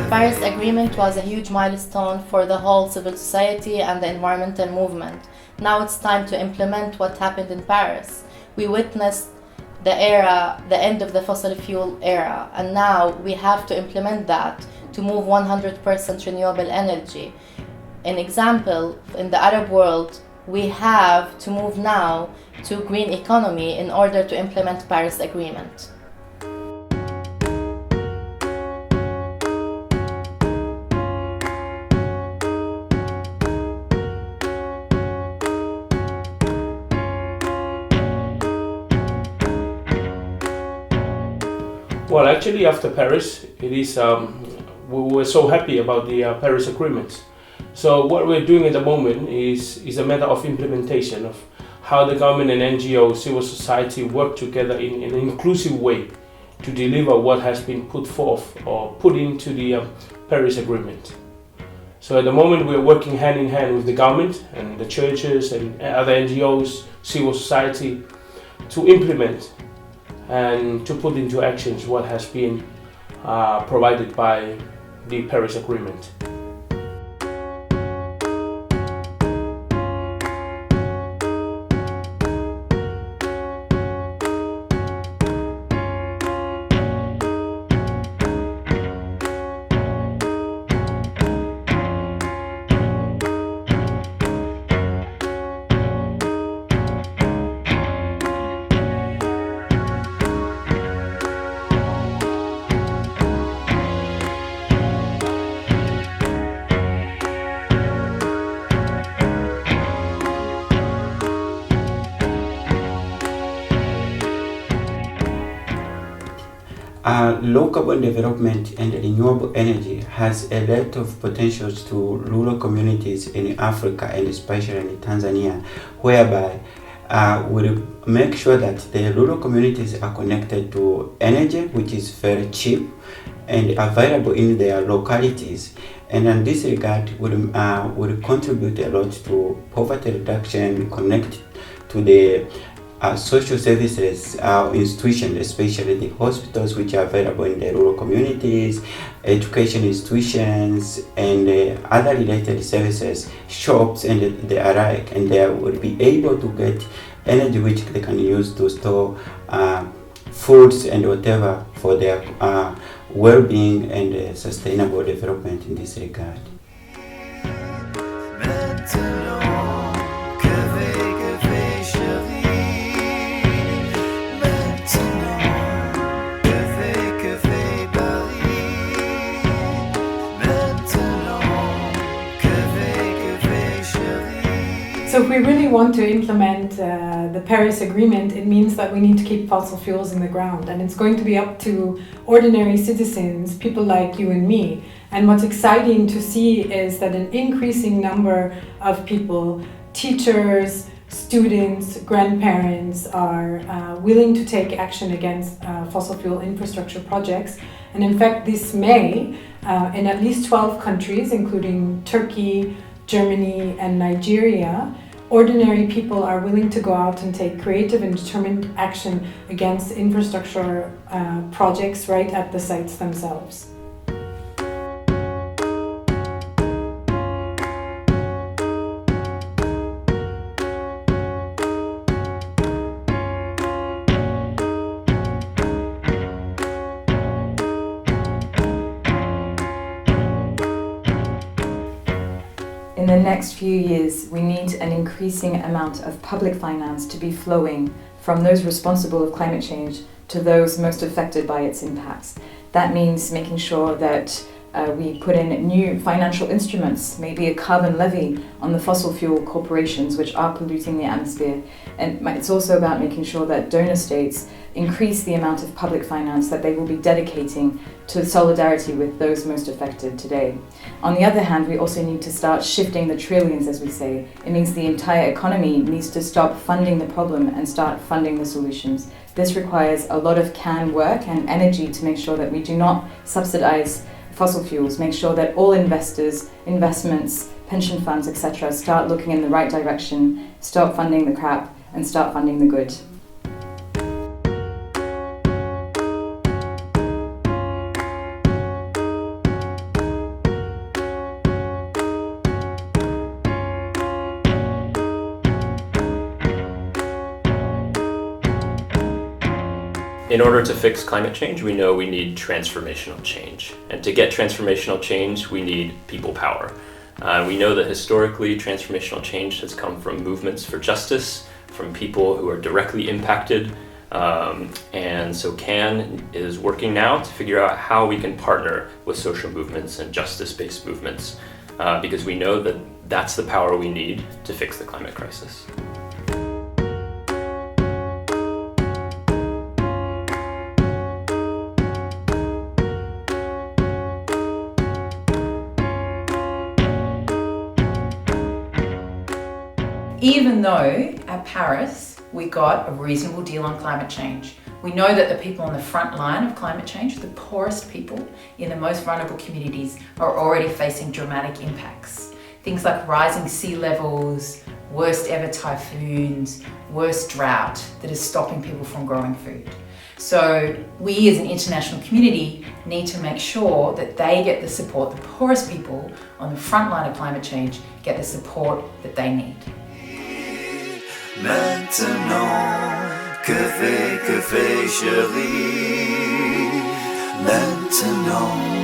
The Paris Agreement was a huge milestone for the whole civil society and the environmental movement. Now it's time to implement what happened in Paris. We witnessed the end of the fossil fuel era, and now we have to implement that to move 100% renewable energy. An example, in the Arab world, we have to move now to green economy in order to implement Paris Agreement. Well, actually, after Paris, we were so happy about the Paris Agreement. So what we're doing at the moment is a matter of implementation of how the government and NGOs, civil society work together in an inclusive way to deliver what has been put forth or put into the Paris Agreement. So at the moment, we're working hand in hand with the government and the churches and other NGOs, civil society, to implement and to put into actions what has been provided by the Paris Agreement. Low carbon development and renewable energy has a lot of potentials to rural communities in Africa and especially in Tanzania, whereby we'll make sure that the rural communities are connected to energy, which is very cheap and available in their localities. And in this regard, will contribute a lot to poverty reduction, connect to the social services institutions, especially the hospitals which are available in the rural communities, education institutions, and other related services, shops, and the alike. And they will be able to get energy which they can use to store foods and whatever for their well-being and sustainable development in this regard. So if we really want to implement the Paris Agreement, it means that we need to keep fossil fuels in the ground, and it's going to be up to ordinary citizens, people like you and me. And what's exciting to see is that an increasing number of people, teachers, students, grandparents, are willing to take action against fossil fuel infrastructure projects. And in fact, this May, in at least 12 countries, including Turkey, Germany, and Nigeria, ordinary people are willing to go out and take creative and determined action against infrastructure projects right at the sites themselves. In the next few years, we need an increasing amount of public finance to be flowing from those responsible of climate change to those most affected by its impacts. That means making sure that we put in new financial instruments, maybe a carbon levy on the fossil fuel corporations which are polluting the atmosphere. And it's also about making sure that donor states increase the amount of public finance that they will be dedicating to solidarity with those most affected today. On the other hand, we also need to start shifting the trillions, as we say. It means the entire economy needs to stop funding the problem and start funding the solutions. This requires a lot of can work and energy to make sure that we do not subsidize fossil fuels, make sure that all investors, investments, pension funds, etc. start looking in the right direction, stop funding the crap and start funding the good. In order to fix climate change, we know we need transformational change. And to get transformational change, we need people power. We know that historically, transformational change has come from movements for justice, from people who are directly impacted. And so CAN is working now to figure out how we can partner with social movements and justice-based movements, because we know that that's the power we need to fix the climate crisis. Even though at Paris we got a reasonable deal on climate change, we know that the people on the front line of climate change, the poorest people in the most vulnerable communities, are already facing dramatic impacts. Things like rising sea levels, worst ever typhoons, worst drought that is stopping people from growing food. So we as an international community need to make sure that they get the support, the poorest people on the front line of climate change get the support that they need. Maintenant, que fait chérie? Maintenant.